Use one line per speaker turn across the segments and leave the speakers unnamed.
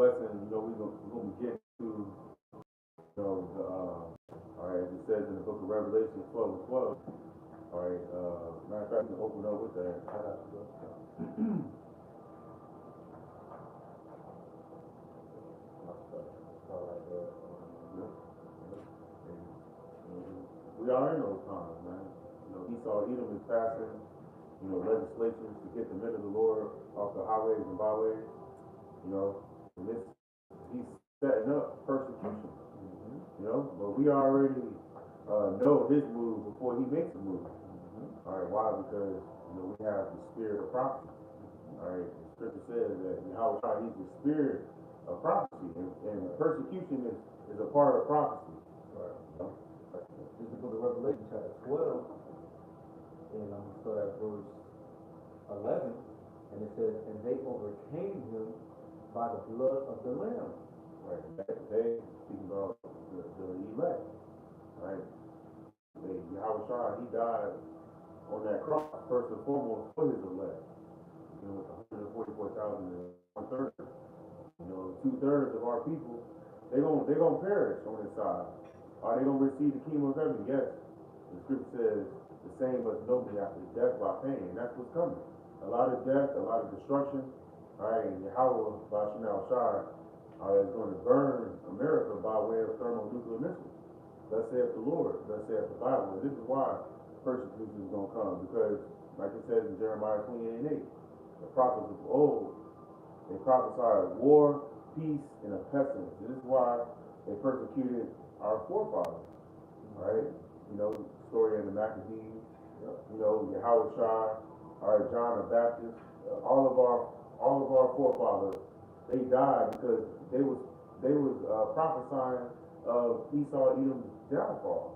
blessing, we're gonna get to, all right, as it says in the book of Revelation 12:12. All right, matter of fact, we can open up with that. We are in those times, man. Esau, Edom is passing, legislations to get the men of the Lord off the highways and byways. And he's setting up persecution. But we already know his move before he makes a move. All right, why? Because we have the spirit of prophecy. All right, the scripture says that Yahweh, he's the spirit of prophecy, and persecution is a part of prophecy. Right.
This is the book of Revelation, chapter 12, and I'm going to start at verse 11, and it says, "And they overcame him by the blood of the Lamb."
Right. They speaking about the elect. Right. Yahweh, he died on that cross first and foremost for his elect. With 144,000 and 1/3. 2/3 of our people, they're gonna perish on this side. Are they gonna receive the kingdom of heaven? Yes. The scripture says the same must know me after death by pain. And that's what's coming. A lot of death, a lot of destruction. All right, and Yahweh, Bashanal Shai, is going to burn America by way of thermonuclear missiles. Thus saith the Lord, thus saith the Bible. And this is why persecution is going to come. Because, like it says in Jeremiah 28:8, the prophets of old, they prophesied war, peace, and a pestilence. This is why they persecuted our forefathers. All right? Story of the Maccabees, Yahweh Shai, all right, John the Baptist, all of our forefathers, they died because they was prophesying of Esau, Edom's downfall.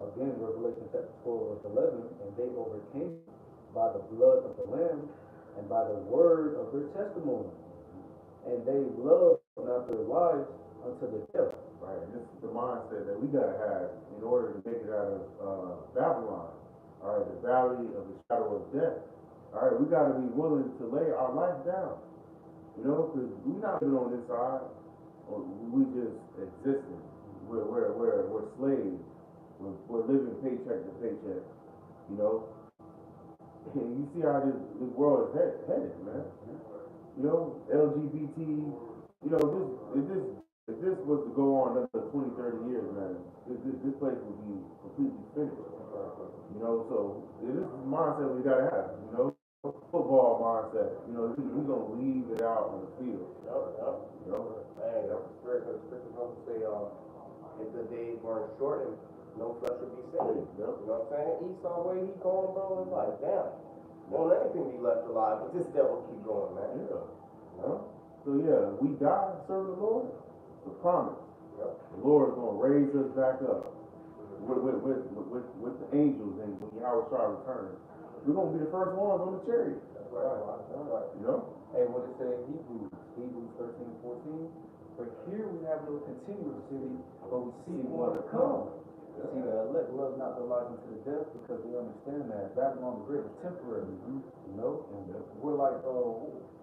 Again, Revelation chapter 12, verse 11, "And they overcame by the blood of the Lamb and by the word of their testimony. And they loved not their lives unto the death."
Right, and this is the mindset that we gotta have in order to make it out of Babylon. All right, the valley of the shadow of death. All right, we gotta be willing to lay our life down. Because we're not living on this side, or we just existing. We're slaves. We're living paycheck to paycheck. And you see how this world is headed, man. LGBT. If this was to go on another 20, 30 years, man, this place would be completely finished. So this is the mindset we gotta have. Football mindset. We're gonna leave it out on the field.
Man, that's the spirit of the scripture going to say, if the days weren't shortened, no flesh would be saved. You know what I'm saying? Esau, where he going, bro, is like, damn, won't anything be left alive, but this devil keep going, man.
So we die and serve the Lord. It's a promise. The Lord is gonna raise us back up with the angels, and when Yahweh Shai returns, we're gonna be the first ones on the chariot.
That's right.
Hey, what it says in Hebrews 13:14, "For here we have no continuous city, but we see one to come." See, the elect love not their lives into the death because they understand that Babylon the Great is temporary. And we're like,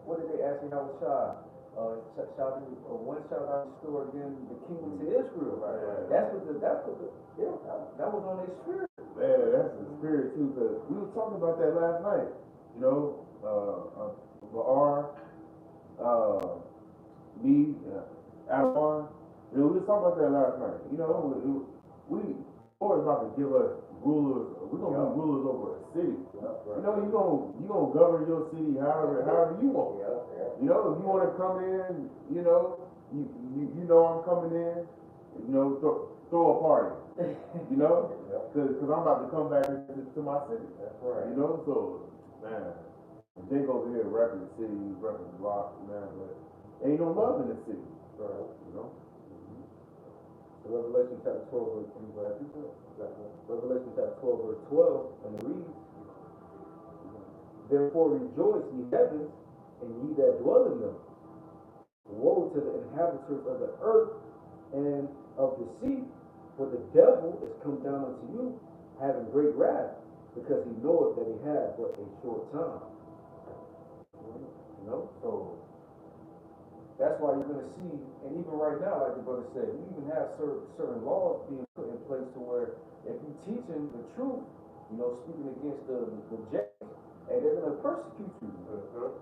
what did they ask me? How was Shai? When shall I restore again the kingdom to Israel?
Right.
That was on their spirit.
Man, that's the spirit too, because we were talking about that last night. Ba'ar, me, Adon, we were talking about that last night. Lord is about to give us rulers. We're gonna be rulers over a city. You gonna govern your city however you want. If you want to come in, you I'm coming in. Throw a party. Because I'm about to come back to my city.
That's right.
So man, Jake over here repping the city, repping the block, man, but ain't no love in the city.
Right.
Revelation chapter 12, Revelation chapter 12, verse 12, and it reads, "Therefore rejoice, ye heavens, and ye that dwell in them. Woe to the inhabitants of the earth and of the sea, for the devil is come down unto you, having great wrath, because he knoweth that he had but a short time." So That's why you're gonna see, and even right now, like the brother said, we even have certain laws being put in place to where if you're teaching the truth, speaking against the Jays, and they're gonna persecute you. The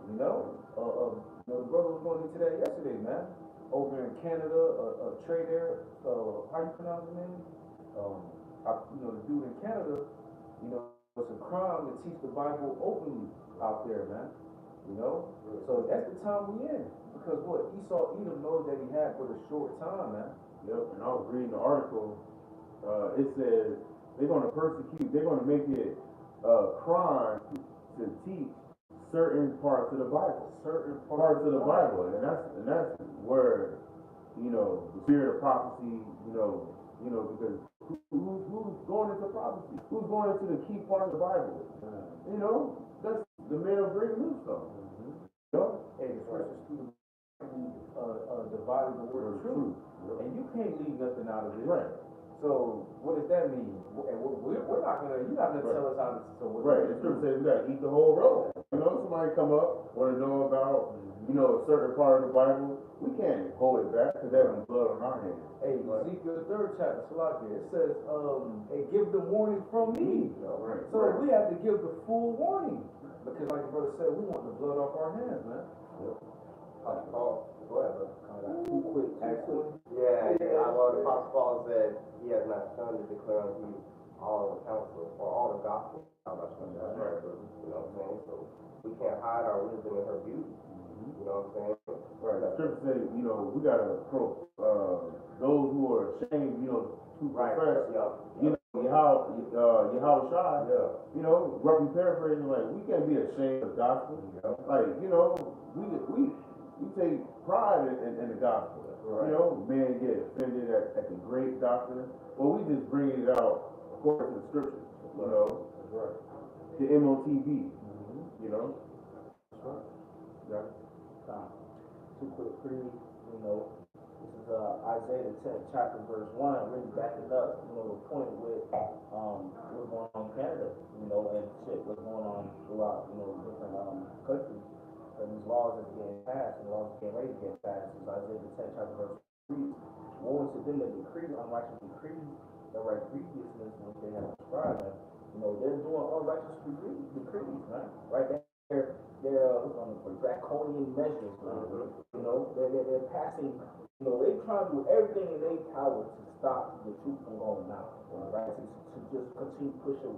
brother was going into that yesterday, man. Over in Canada, a trader, how you pronounce his name? The dude in Canada, it's a crime to teach the Bible openly out there, man. So that's the time we in. Because what Esau Edom knows that he had for a short time, man.
Yep, and I was reading the article. It says they're going to persecute. They're going to make it a crime to teach certain parts of the Bible. Certain parts of the Bible, and that's where the spirit of prophecy. Because who's going into prophecy? Who's going into the key part of the Bible? That's the man of great news, though.
Hey, the first is divided the word of truth. And you can't leave nothing out of it.
Right.
So what does that mean? And we're not gonna, you're not gonna tell us how to. So
right. The scripture says we gotta eat the whole roll. Somebody come up, want to know about, a certain part of the Bible. We can't hold it back because there's blood on our hands.
Hey, Ezekiel 3rd chapter, Salakia, it says, hey, give the warning from me.
Right.
So we have to give the full warning. Because like the brother said, we want the blood off our hands, man.
Go ahead, brother.
Too quick, actually.
Yeah, well, the Apostle Paul said he has not come to declare unto you all the counsel or all the gospel. That's right, brother. You know what I'm saying? So we can't hide our wisdom and her beauty. You know what I'm saying?
Right. The scripture says, we gotta those who are ashamed, to profess. Yahweh Shai, roughly paraphrasing, like, we can't be ashamed of the gospel. Like, we take pride in the gospel. Right. Men get offended at the great doctrine. Well, we just bring it out according to the scriptures. That's right. The MOTB.
That's right.
Yeah. Too quick, pretty, this is Isaiah the 10th chapter, verse 1, really backing up, the point with what's going on in Canada, and what's going on throughout, different countries. And these laws that are getting passed, and laws that are getting ready to get passed, is Isaiah the 10th chapter, verse 3. Woe unto them that decree unrighteous decrees, that write grievousness which they have prescribed. They're doing unrighteous decrees, man. Right there. They're draconian measures, man. They're passing, they try to do everything in their power to stop the truth from going out, right? To just continue pushing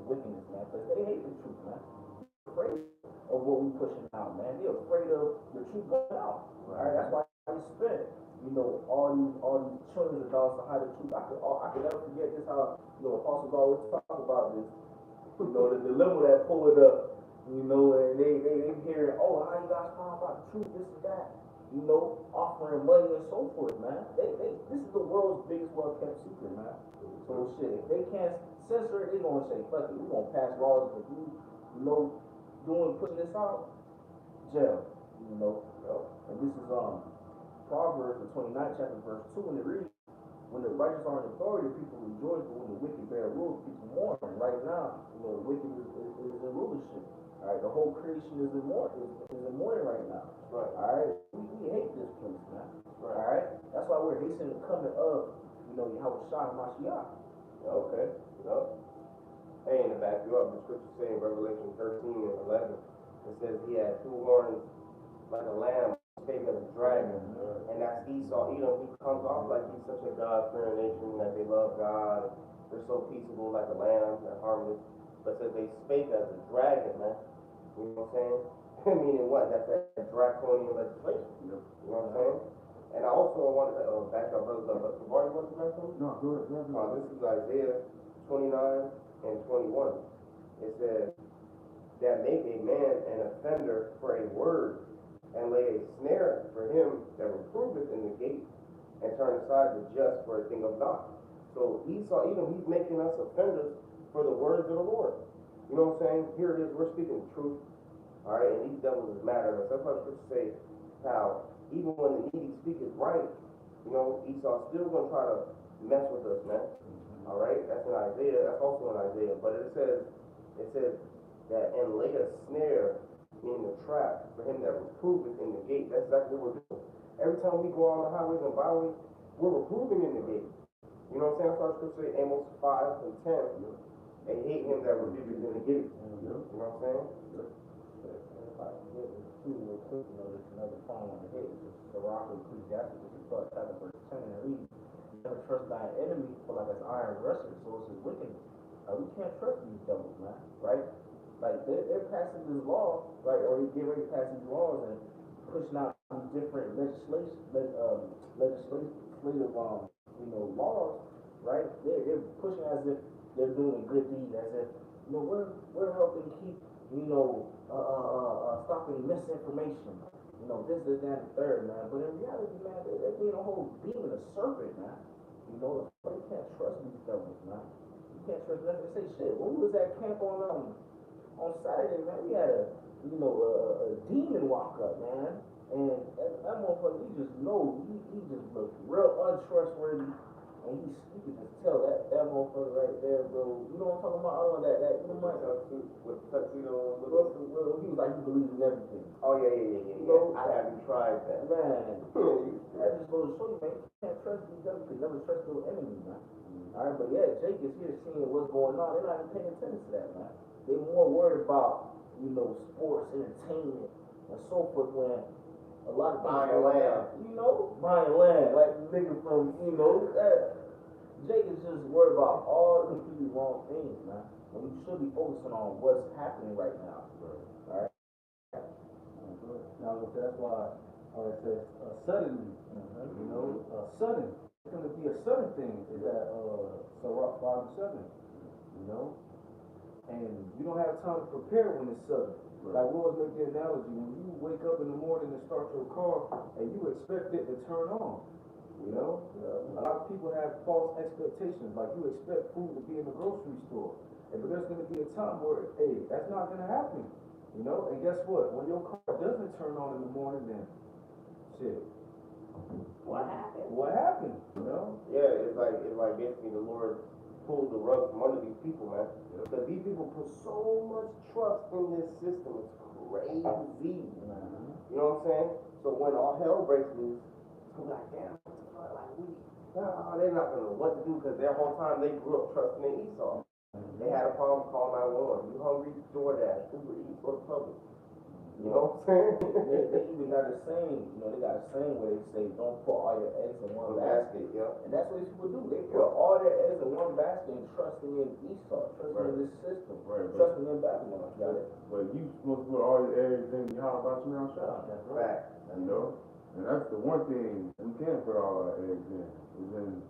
wickedness, man, because they hate the truth, man. They're afraid of what we pushing out, man. They're afraid of the truth going out, right? That's why they spent, all these trillions of dollars to hide the truth. I could never forget this, how, apostles always talk about this, the dilemma that pulled up. And they hear, how you guys talk about the truth, this and that, offering money and so forth, man. This is the world's biggest well-kept secret, man. So shit, if they can't censor it, they're gonna say, fuck it, we're gonna pass laws for you, pushing this out, jail, And this is Proverbs the 29th chapter, verse 2, and it reads, when the righteous are in authority, people rejoice, but when the wicked bear rule, people mourn. And right now, the wicked is in rulership. All right, the whole creation is in mourning right now.
Right.
All right, we hate this place, man.
Right.
All right, that's why we're hastening the coming of, Yahweh Shai Mashiach.
Okay. Yep. Hey, and to back you up, the scripture say in Revelation 13 and 11, it says he had two horns like a lamb, shaped as a dragon, and that's Esau. He comes off like he's such a God-fearing nation that they love God. They're so peaceable like a lamb, they're harmless. But says they spake as a dragon, man. You know what I'm saying? Meaning what? That's that draconian legislation. You know what I'm saying? And I also wanted to back up brother Tabari, you want to back up?
No, go ahead.
This is Isaiah 29 and 21. It says, that make a man an offender for a word, and lay a snare for him that reproveth in the gate, and turn aside the just for a thing of naught. So Esau, he's making us offenders for the words of the Lord. You know what I'm saying? Here it is, we're speaking the truth. All right, and these devils is mad at us. That's why scripture say how even when the needy speak is right, Esau's still gonna try to mess with us, man. All right, that's in Isaiah. That's also in Isaiah. But it says that and lay a snare in the trap for him that reproveth in the gate. That's exactly what we're doing. Every time we go on the highways and byways, we're reproving in the gate. You know what I'm saying? That's why Scripture say Amos 5 and 10. They hate him that rebukes in the gate. You know what I'm saying?
Real quick, you know, there's another poem on the hit, which is Sirach of Ecclesiastes, which is 12 chapter verse 10, and it reads, never trust thy enemy, for like as iron rusted, so is his wickedness. We can't trust these devils, man, right? Like, they're passing this law, right, or they get ready to pass these laws and pushing out these different legislative, laws, right? They're pushing as if they're doing a good deed, as if, you know, we're helping keep, stopping misinformation. You know, this, that, and the third, man. But in reality, man, they're being a whole demon, a serpent, man. You know, so you can't trust these devils, man. You can't trust them. They say, shit, when we was at camp on Saturday, man, we had a demon walk up, man. And that motherfucker, we just know, he just looked real untrustworthy. And you can just tell that motherfucker right there, bro. You know what I'm talking about? That you know what?
With tuxedo.
Well, he was like, he believes in everything.
Oh, yeah.
You know,
I haven't tried that.
Man, that just goes to show you, man, you can't trust these devils. You can never trust your enemy, man. Alright, but yeah, Jake is here seeing what's going on. They're not even paying attention to that, man. They're more worried about, sports, entertainment, and so forth when a lot of things
buying land.
Buying land. Like the nigga from, Jake is just worried about all the completely wrong things, man. And we should be focusing on what's happening right now. Alright?
Now, that's why it says suddenly, sudden. It's going to be a sudden thing, is that Sirach 5 and 7, and you don't have time to prepare when it's sudden. Right. Like we always make the analogy, when you wake up in the morning and start your car, and you expect it to turn on, A lot of people have false expectations, like you expect food to be in the grocery store, but there's going to be a time where, hey, that's not going to happen, and guess what? When your car doesn't turn on in the morning, then, shit.
What happened?
What happened,
Yeah, it's like basically the Lord pulled the rug from under these people, man. Because these people put so much trust in this system, it's crazy. You know what I'm saying? So when all hell breaks loose, it's gonna be like, damn, they're not gonna know what to do because their whole time they grew up trusting in Esau. They had a problem, call 911. You hungry? DoorDash, Uber Eats, go to Publix. You know what I'm saying?
they even got a saying, they got a saying where they say, don't put all your eggs in one basket.
Yeah.
And that's what these people do. They put all their eggs in one basket and trusting in Esau, trusting in this system, trusting in Babylon. Got it?
But you supposed to put all your eggs in Yahweh Shemel Shah.
That's right.
And that's the one thing we can't put all our eggs in, is in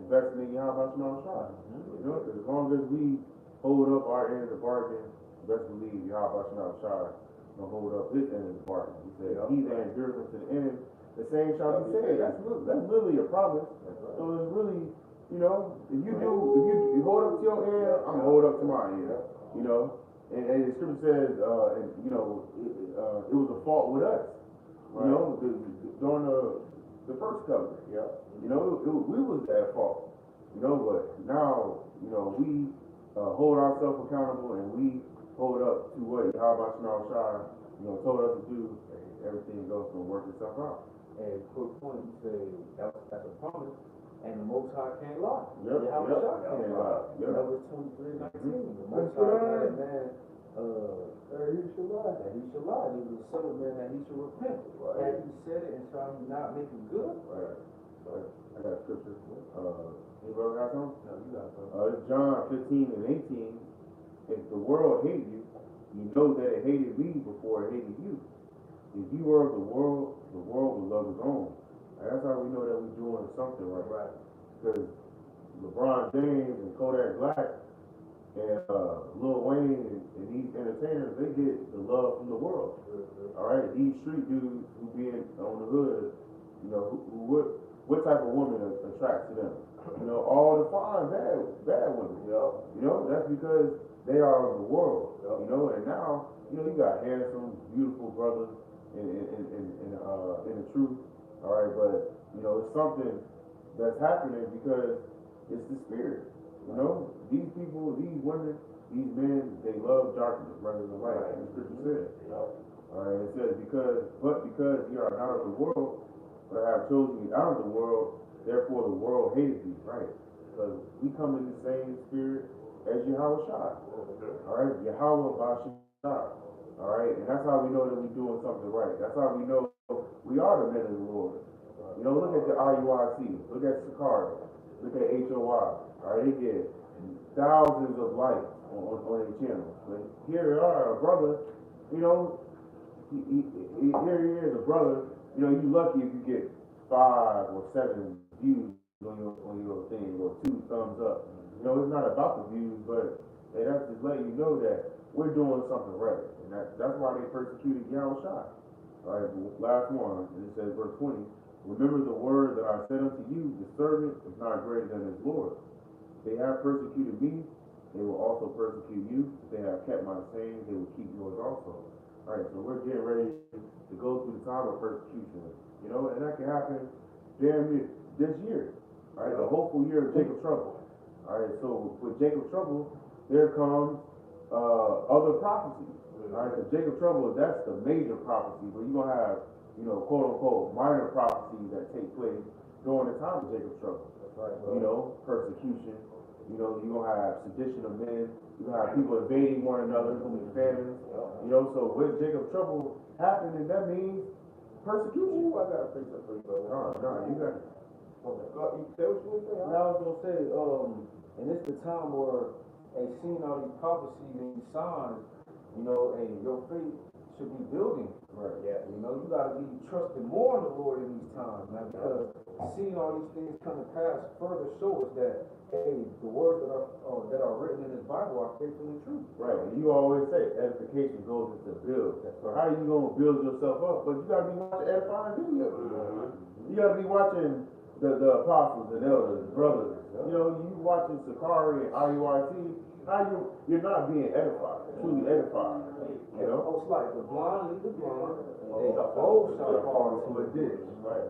investing in Yahweh Shemel Shah. Because as long as we hold up our end of the bargain, best believe Yahweh Shemel Shah gonna hold up his end of the bargain. He said, he that endures to the end, the same shall be saved. That's literally a promise. So it's really, if you hold up to your end, I'm gonna hold up to my end. And the scripture says, it was a fault with us. During the first covenant. We was at fault. But now, we hold ourselves accountable and we hold up to what Yahweh Shemel Shah, told us to do. Everything goes to work itself out.
And quick point, you say that's a promise, and the Most High can't lie.
Yahweh Shah can't lie.
Numbers 23:19. The Most High said, man, he should lie. That he should lie. He was a son of man that he should repent. Had he said it and shall he not make it good?
I got scripture. You brother got some?
No, you got some.
It's John 15 and 18. If the world hated you, you know that it hated me before it hated you. If you were of the world would love its own. And that's how we know that we're doing something right. Because LeBron James and Kodak Black and Lil Wayne and these entertainers, they get the love from the world. All right, these street dudes who be on the hood, what type of woman attracts to them? All the fine bad women. That's because they are of the world. And now you got handsome, beautiful brothers in the truth. All right, but it's something that's happening because it's the spirit. These people, these women, these men, they love darkness rather than light. The scripture says. Alright, it says because you are not of the world, but I have chosen you out of the world, therefore the world hated you, right? Because we come in the same spirit as Yahweh Shai. Alright, Yahweh Bashar. Alright, and that's how we know that we're doing something right. That's how we know we are the men of the Lord. You know, look at the IUIC, look at Sakari, look at HOI. Alright, they get thousands of likes on their channel. But here we are, a brother, you know, here he is, a brother, you know, you lucky if you get 5 or 7 views on your thing, or 2 thumbs up. You know, it's not about the views, but hey, that's just letting you know that we're doing something right. And that's why they persecuted Yahweh Shai. Alright, last one, and it says verse 20, remember the word that I said unto you, the servant is not greater than his Lord. If they have persecuted me, they will also persecute you. If they have kept my saying, they will keep yours also. Alright, so we're getting ready to go through the time of persecution. You know, and that can happen damn near this year. Alright, the hopeful year of Jacob's trouble. Alright, so with Jacob's trouble, there comes other prophecies. Alright, so Jacob's trouble, that's the major prophecy, but you're gonna have, you know, quote unquote, minor prophecies that take place during the time of Jacob's trouble.
Right,
You know, persecution. You know, you're gonna have sedition of men. You're gonna have people invading one another. There's gonna be famines. You know, so when Jacob's trouble happened, that means persecution.
I got a precept for you, brother.
No, you got it.
You say what you say,
And I was gonna say, and it's the time where they seeing all these prophecies and these signs, you know, and your faith should be building.
Right.
Yeah.
You know, you gotta be trusting more in the Lord in these times, man, because seeing all these things come to pass further show us that, hey, the words that are written in this Bible are faithful and true.
Right. And you always say edification goes into build. So how you gonna build yourself up? But you gotta be watching edifying videos. You gotta be watching the apostles and elders, brothers. You know, you watching Sakari and IUIC, you're not being edified, truly edified. You know?
It's like the blind lead the blind, and the bold shall fall into a ditch.
Right.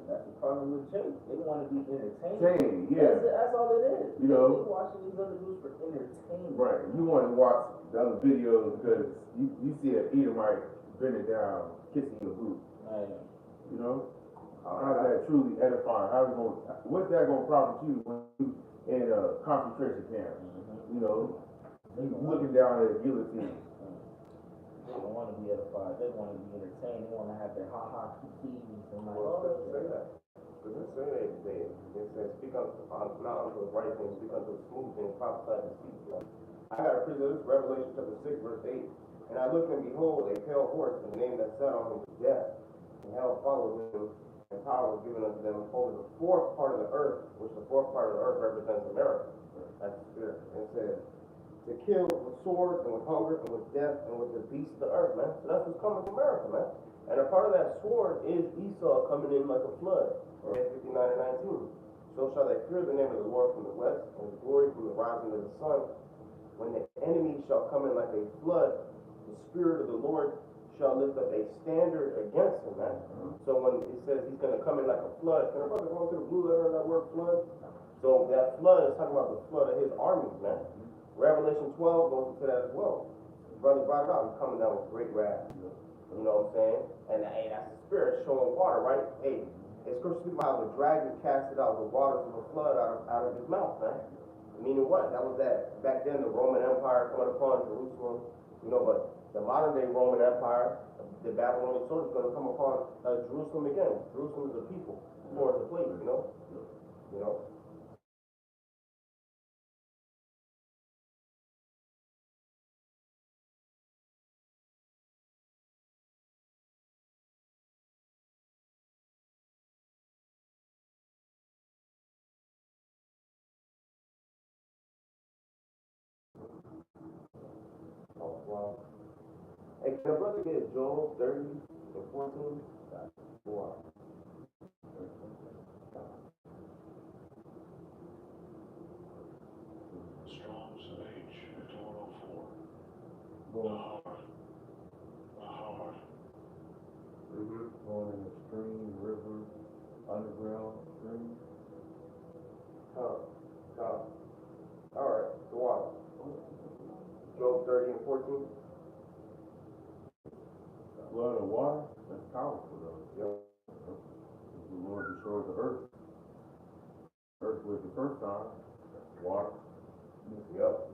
That's the problem with Jake. They want to be entertained.
Shame, yeah.
That's all it is.
You know?
They watching these other dudes for entertainment.
Right. You want to watch the other videos because you see an Edomite bending down, kissing your boot.
Man.
You know? How's that truly edifying? What's that gonna profit you when you in a concentration camp? You know, you looking down at a guillotine.
They don't want to be edified. They want to be entertained. They want to have their ha-ha kikis and like.
Well, it doesn't say that. Because it says, speak unto not unto the right thing, speak unto the smooth thing, prophesy to speak. I got a precept, this is Revelation chapter 6, verse 8. And I looked and behold, a pale horse, and the name that sat on him was Death. And hell followed him, and power was given unto them over the fourth part of the earth, which the fourth part of the earth represents America. That's the spirit. And it says, to kill with sword, and with hunger, and with death, and with the beasts of the earth, man. So that's what's coming to America, man. And a part of that sword is Esau coming in like a flood. Isaiah 59 and 19. So shall they fear the name of the Lord from the west, and his glory from the rising of the sun. When the enemy shall come in like a flood, the Spirit of the Lord shall lift up a standard against him, man. So when it says he's going to come in like a flood, can a brother go to the blue letter of that word flood? So that flood is talking about the flood of his armies, man. Revelation 12 goes into that as well. Brother brought it out, he's coming down with great wrath. You know what I'm saying? And hey, that's the Spirit showing water, right? Hey, it's scripture speaking about how the dragon casted out the waters of the flood out of his mouth, man. Meaning what? That was that back then the Roman Empire coming upon Jerusalem, you know, but the modern day Roman Empire, the Babylonian sword is going to come upon Jerusalem again. Jerusalem is a people, for the place, you know? You know? Oh, wow. Hey, can a brother get Joel 30 and 14? Wow.
Strong's H at 104. The
Going,
heart. The heart.
going in the stream, river, underground, stream.
Alright, the water. Job 30 and 14.
was the earth. Earth was the first time. Water.
Yep.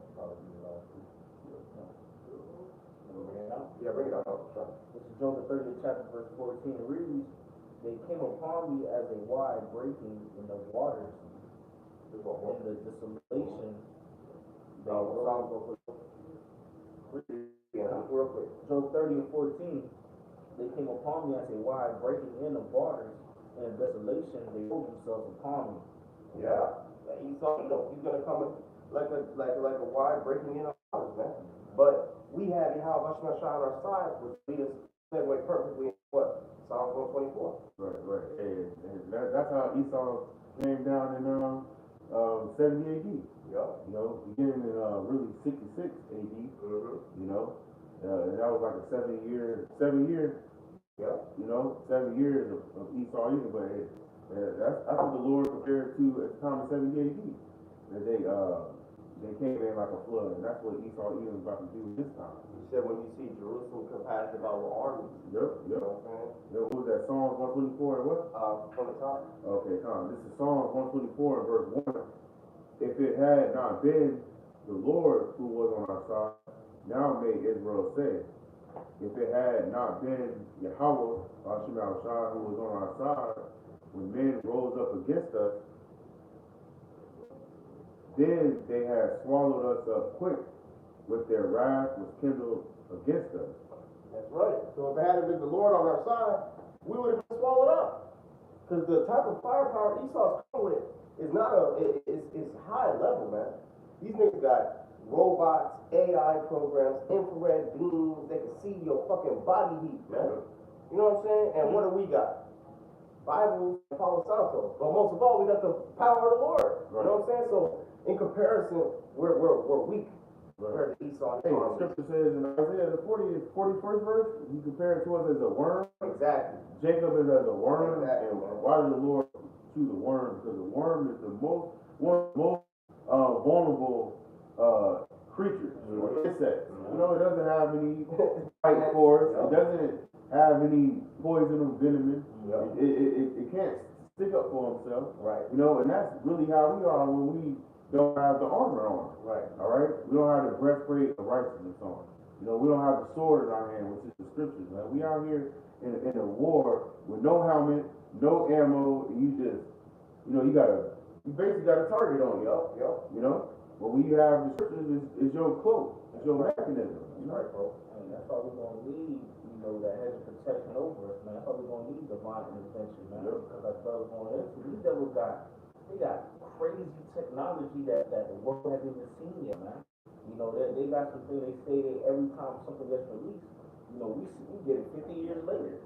Yeah, bring it out.
This is Job the 30th chapter, verse 14. It reads, they came upon me as a wide breaking in the waters, in the desolation. They rose.
Real quick.
Job 30 and 14. They came upon me as a wide breaking in of waters, and in desolation they rolled themselves upon me.
Yeah. Esau, he's gonna come like a wide breaking in of waters, man. But we have Yahweh Hashem on our side, which leads us segue perfectly in what? Psalm 124.
Right. And that's how Esau came down in 70 AD.
Yep.
You know, beginning in really 66 AD.
Mm-hmm.
You know, and that was like a 7 year.
Yeah.
You know, 7 years of Esau Edom, but that's what the Lord compared to at the time of 70 AD. That they came in like a flood, and that's what Esau Edom is about to do this time.
He said when you see Jerusalem compassed about with armies.
Yep.
You know what I'm saying?
What was that? Psalms 124 and what?
From the top.
Okay, come. This is Psalms 124 and verse 1. If it had not been the Lord who was on our side, now may Israel say, if it had not been Yahweh, Hashem who was on our side, when men rose up against us, then they had swallowed us up quick, with their wrath was kindled against us.
That's right. So if it hadn't been the Lord on our side, we would have been swallowed up. Because the type of firepower Esau's coming with is not it's high level, man. These niggas got robots, AI programs, infrared beams, they can see your fucking body heat, man. You know what I'm saying? And what do we got? Bible and Palo Santo. But most of all, we got the power of the Lord. You know what I'm saying? So in comparison, we're weak compared to Esau.
Hey, the scripture says in Isaiah the 41st verse, he compared to us as a worm.
Exactly.
Jacob is as a worm.
Exactly.
And why did the Lord choose the worm? Because the worm is one of the most vulnerable creatures or insects. You know, it doesn't have any fight force. It doesn't have any poison or venom. It can't stick up for himself.
Right.
You know, and that's really how we are when we don't have the armor on.
Right.
All right? We don't have the breastplate of righteousness on. You know, we don't have the sword in our hand, which is the scriptures, man. We out here in a war with no helmet, no ammo, and you basically got a target on you. You know? But when you have the scriptures, it's your cloak, it's your mechanism.
That's right, bro.
And that's why we're gonna need, that hedge of protection over us, man. That's why we're gonna need divine intervention, man.
Yep.
Because like brothers going into, these devils got crazy technology that the world hasn't even seen yet, man. You know, they got something they say that every time something gets released, you know, we get it 50 years later.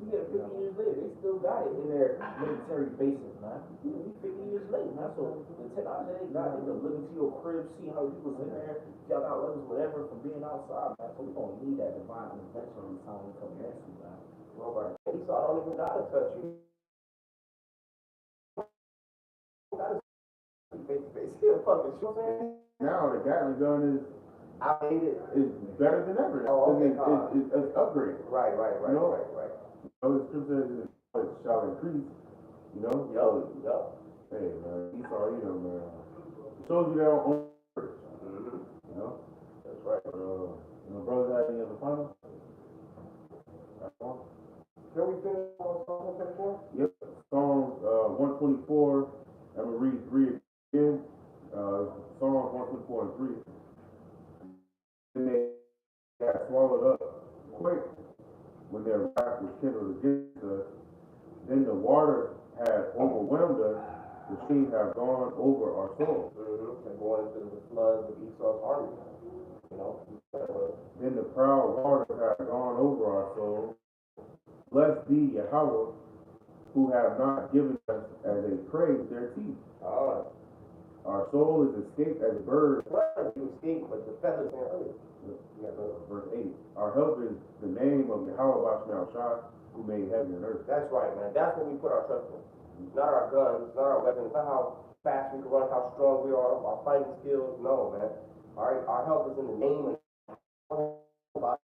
We get it 50 years later. They still got it in their military bases, man. We 50 years late, man. So the technology they got, they can look into your crib, see how you was in there, y'all got letters, whatever, from being outside, man. So we're gonna need that divine intervention every time we come next to you, man.
Robert, Esau don't even gotta touch you.
Now the Gatling gun is
outdated.
Is better than ever. It's upgraded.
Right.
You know? The scripture says it shall increase. You know?
Yup.
Hey man, Esau, man. It shows you their own courage. You know?
That's right.
Brothers have any other final?
Can we finish on Psalm 124?
Yep. Psalms 124. I'm gonna read 3 again. Psalms 124 and 3. And they got swallowed up quick when their wrath was kindled against us. Then the waters had overwhelmed us. The sea have gone over our souls.
And going into the floods of Esau's army. You know.
Then the proud waters have gone over our souls. Blessed be Yahweh, who have not given us as a prey to their teeth. Our soul is escaped as a bird.
You escape, but the feathers ain't early.
Verse 8. Our help is the name of Yahweh who made heaven and earth.
That's right, man. That's what we put our trust in. It's not our guns, it's not our weapons, it's not how fast we can run, how strong we are, our fighting skills. No, man. All right, our help is in the name of Yahweh.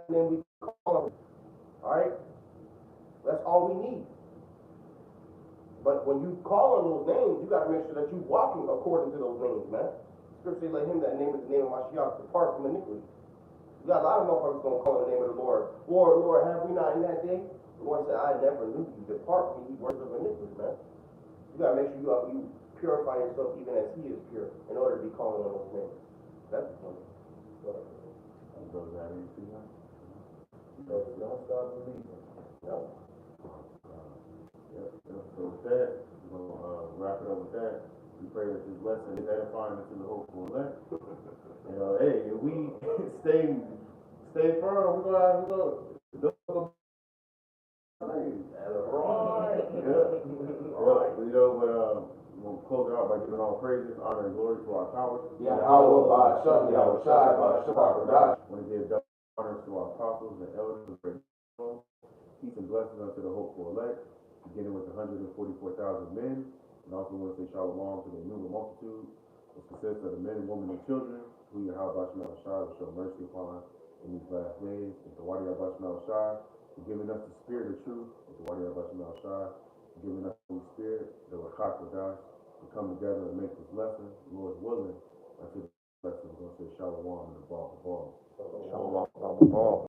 Then we call him. All right, that's all we need. But when you call on those names, you gotta make sure that you walking according to those names, man. Scripture say, let him that name is the name of Mashiach depart from iniquity. You got a lot of motherfuckers gonna call on the name of the Lord. Lord, Lord, have we not in that day? The Lord said, I never knew you. Depart from ye works of iniquity, man. You gotta make sure you purify yourself even as he is pure in order to be calling on those names. That's the point.
Does that anything else?
So don't start believing.
No.
So with that, we're gonna wrap it up with that. We pray that this lesson is edifying us in the hopeful elect. And hey, if we stay firm, we're gonna you know, but we'll close it out by giving all praises, honor, and glory to our power.
Yeah, Howard by Shem, Yahweh Shai by Shabbat
I want to give honor to our apostles and elders of great peace and blessings unto the hopeful elect, beginning with 144,000 men, and also want to say shalom to the innumerable multitude, which consists of the men, women, and children, who Yahweh Shai will show mercy upon in these last days, and to Wadi Yahweh Shai for giving us the spirit of truth, and to Wadi Yahweh Shai for giving us the Holy Spirit, the Rakak Wadash, to come together and make this lesson, Lord willing, until the lesson, we're going to say shalom and the ball.
Shalom.